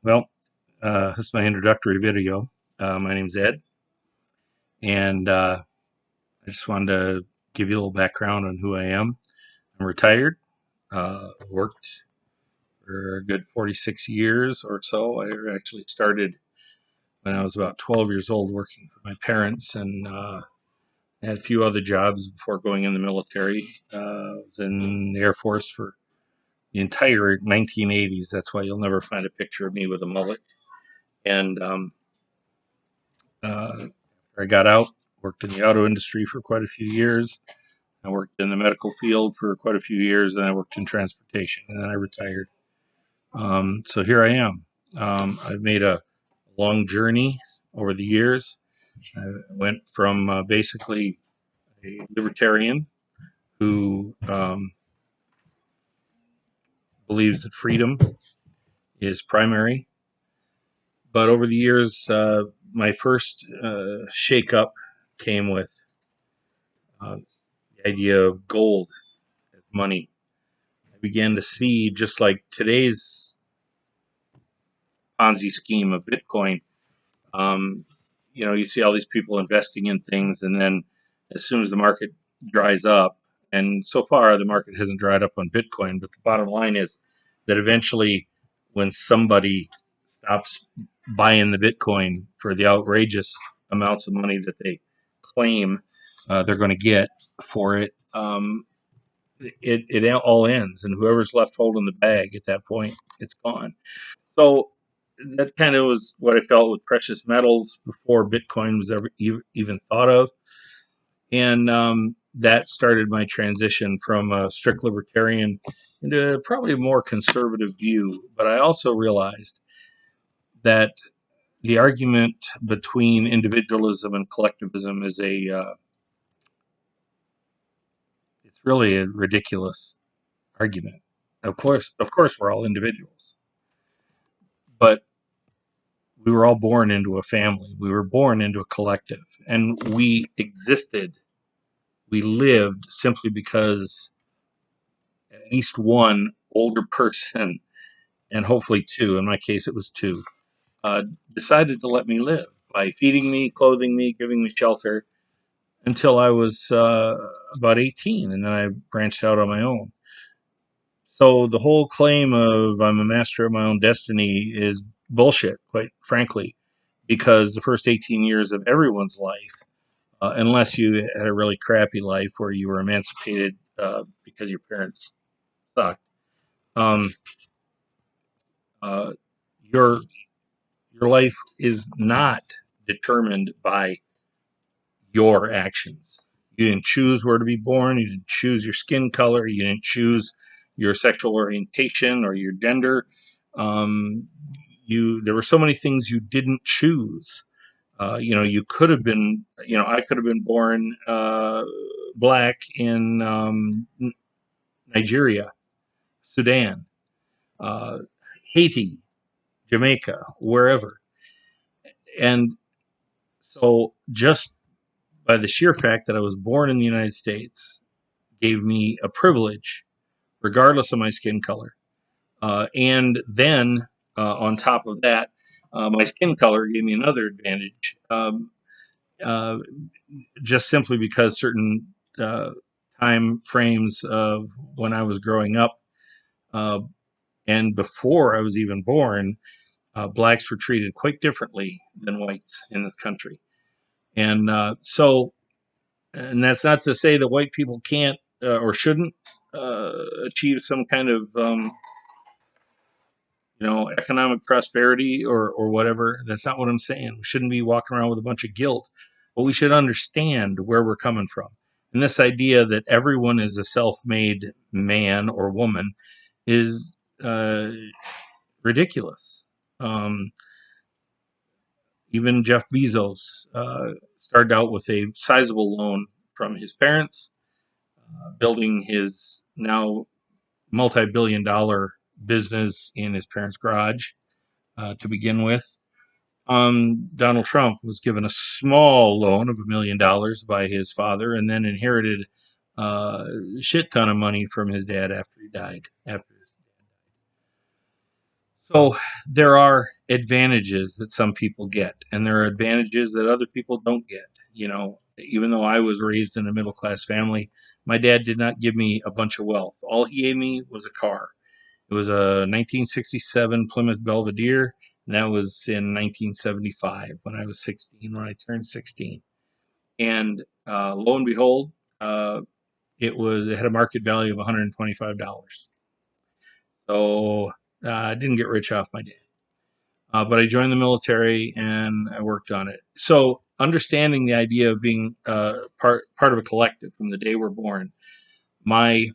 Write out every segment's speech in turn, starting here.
Well, this is my introductory video. My name's Ed, and I just wanted to give you a little background on who I am. I'm retired, worked for a good 46 years or so. I actually started when I was about 12 years old working for my parents and had a few other jobs before going in the military. I was in the Air Force for the entire 1980s. That's why you'll never find a picture of me with a mullet. And after I got out, worked in the auto industry for quite a few years. I worked in the medical field for quite a few years, and I worked in transportation, and then I retired. So here I am. I've made a long journey over the years. I went from basically a libertarian who believes that freedom is primary. But over the years, my first shake-up came with the idea of gold as money. I began to see, just like today's Ponzi scheme of Bitcoin, um, you see all these people investing in things, and then as soon as the market dries up, and so far the market hasn't dried up on Bitcoin, but the bottom line is that eventually, when somebody stops buying the Bitcoin for the outrageous amounts of money that they claim they're going to get for it, it all ends, and whoever's left holding the bag at that point, it's gone. So that kind of was what I felt with precious metals before Bitcoin was ever even thought of, and that started my transition from a strict libertarian into probably a more conservative view. But I also realized that the argument between individualism and collectivism is it's really a ridiculous argument. Of course, we're all individuals, but we were all born into a family. We were born into a collective, and we existed. We lived simply because at least one older person, and hopefully two, in my case it was two, uh, decided to let me live by feeding me, clothing me, giving me shelter until I was about 18, and then I branched out on my own. So the whole claim of I'm a master of my own destiny is bullshit, quite frankly, because the first 18 years of everyone's life, unless you had a really crappy life where you were emancipated because your parents sucked, um, uh, your your life is not determined by your actions. You didn't choose where to be born. You didn't choose your skin color. You didn't choose your sexual orientation or your gender. Um, there were so many things you didn't choose. You could have been. I could have been born black in Nigeria, Sudan, uh, Haiti, Jamaica, wherever. And so, just by the sheer fact that I was born in the United States, gave me a privilege, regardless of my skin color. And then, on top of that, my skin color gave me another advantage, uh, just simply because certain uh, time frames of when I was growing up uh, and before I was even born, blacks were treated quite differently than whites in this country. And and that's not to say that white people can't or shouldn't achieve some kind of economic prosperity or whatever. That's not what I'm saying. We shouldn't be walking around with a bunch of guilt, but we should understand where we're coming from. And this idea that everyone is a self-made man or woman is ridiculous. Um, Even Jeff Bezos started out with a sizable loan from his parents, building his now multi-billion-dollar business in his parents' garage to begin with. Donald Trump was given a small loan of $1 million by his father, and then inherited a shit ton of money from his dad after he died. So there are advantages that some people get, and there are advantages that other people don't get. You know, even though I was raised in a middle class family, my dad did not give me a bunch of wealth. All he gave me was a car. It was a 1967 Plymouth Belvedere, and that was in 1975 when I was 16, when I turned 16. And lo and behold, uh, it had a market value of $125. So I didn't get rich off my dad. But I joined the military and I worked on it. So understanding the idea of being part of a collective from the day we're born, my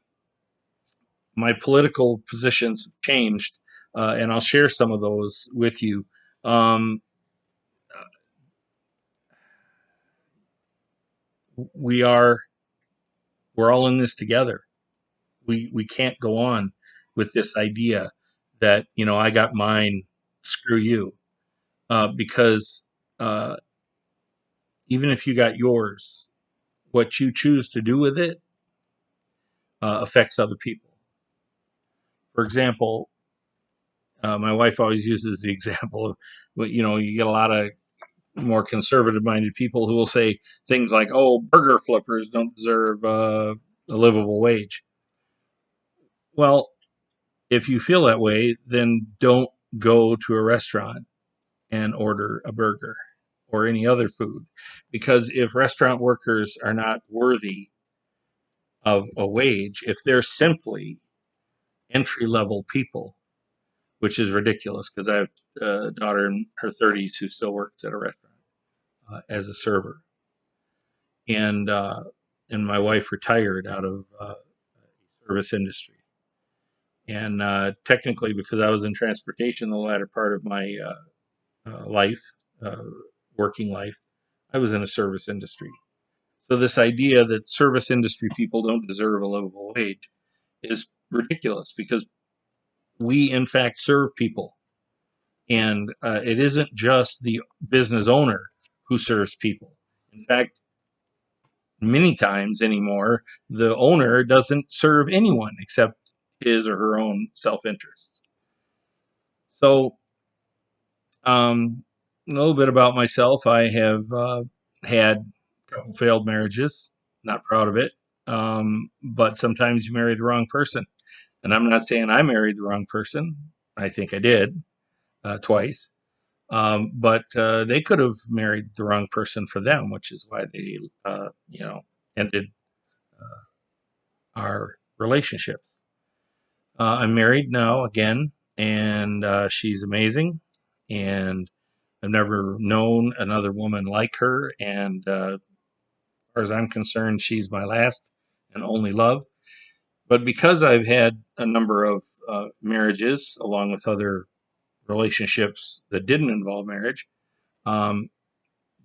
my political positions have changed, and I'll share some of those with you. Um, we are we're all in this together. We can't go on with this idea that I got mine, screw you, because uh, even if you got yours, what you choose to do with it affects other people. For example, my wife always uses the example of, well, you get a lot of more conservative minded people who will say things like, oh, burger flippers don't deserve a livable wage. Well, if you feel that way, then don't go to a restaurant and order a burger or any other food. Because if restaurant workers are not worthy of a wage, if they're simply entry level people, which is ridiculous because I have a daughter in her 30s who still works at a restaurant as a server, and uh, and my wife retired out of service industry. And technically, because I was in transportation the latter part of my life, uh, working life, I was in a service industry. So this idea that service industry people don't deserve a livable wage is ridiculous because we, in fact, serve people. And it isn't just the business owner who serves people. In fact, many times anymore, the owner doesn't serve anyone except his or her own self interests. So, a little bit about myself. I have had a couple failed marriages. Not proud of it. But sometimes you marry the wrong person. And I'm not saying I married the wrong person. I think I did twice. But they could have married the wrong person for them, which is why they, ended our relationship. I'm married now again, and she's amazing. And I've never known another woman like her. And as far as I'm concerned, she's my last and only love. But because I've had a number of marriages along with other relationships that didn't involve marriage, um,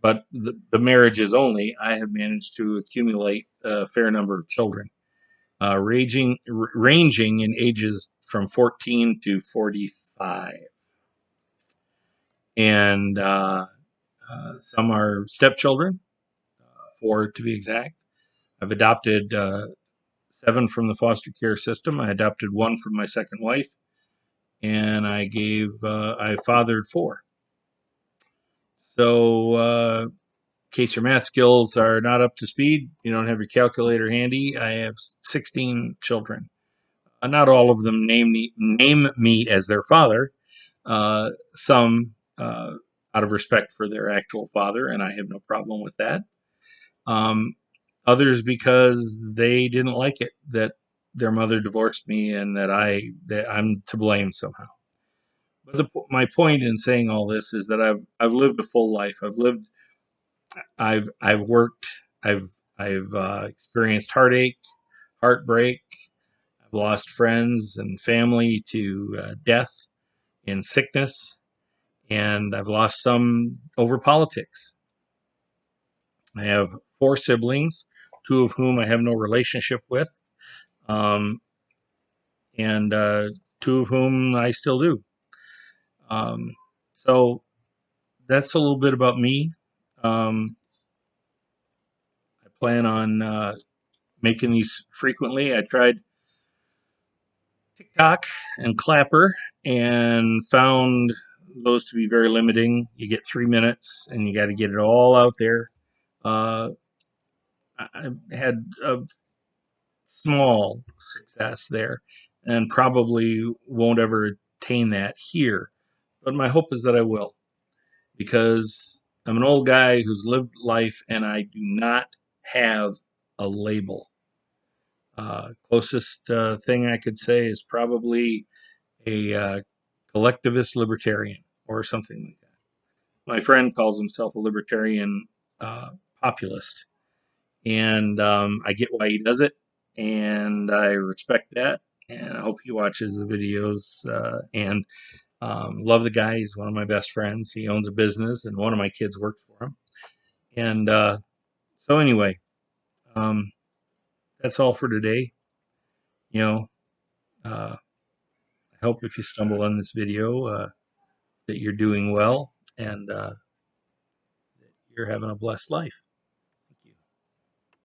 but the marriages only, I have managed to accumulate a fair number of children, ranging in ages from 14 to 45. And some are stepchildren, four to be exact. I've adopted seven from the foster care system. I adopted one from my second wife, and I fathered four. So, in case your math skills are not up to speed, you don't have your calculator handy. I have 16 children. Not all of them name me as their father. Some out of respect for their actual father, and I have no problem with that. Um, Others because they didn't like it that their mother divorced me and that I'm to blame somehow. But my point in saying all this is that I've lived a full life. I've worked. I've experienced heartache, heartbreak. I've lost friends and family to death and sickness, and I've lost some over politics. I have four siblings, two of whom I have no relationship with, um, and two of whom I still do. Um, so that's a little bit about me. Um, I plan on making these frequently. I tried TikTok and Clapper and found those to be very limiting. You get 3 minutes and you got to get it all out there. Uh, I had a small success there and probably won't ever attain that here. But my hope is that I will, because I'm an old guy who's lived life and I do not have a label. Closest thing I could say is probably a collectivist libertarian or something like that. My friend calls himself a libertarian uh, populist, and I get why he does it, and I respect that, and I hope he watches the videos and love the guy. He's one of my best friends. He owns a business, and one of my kids works for him. And so anyway, um, that's all for today. You know, I hope if you stumble on this video that you're doing well and you're having a blessed life.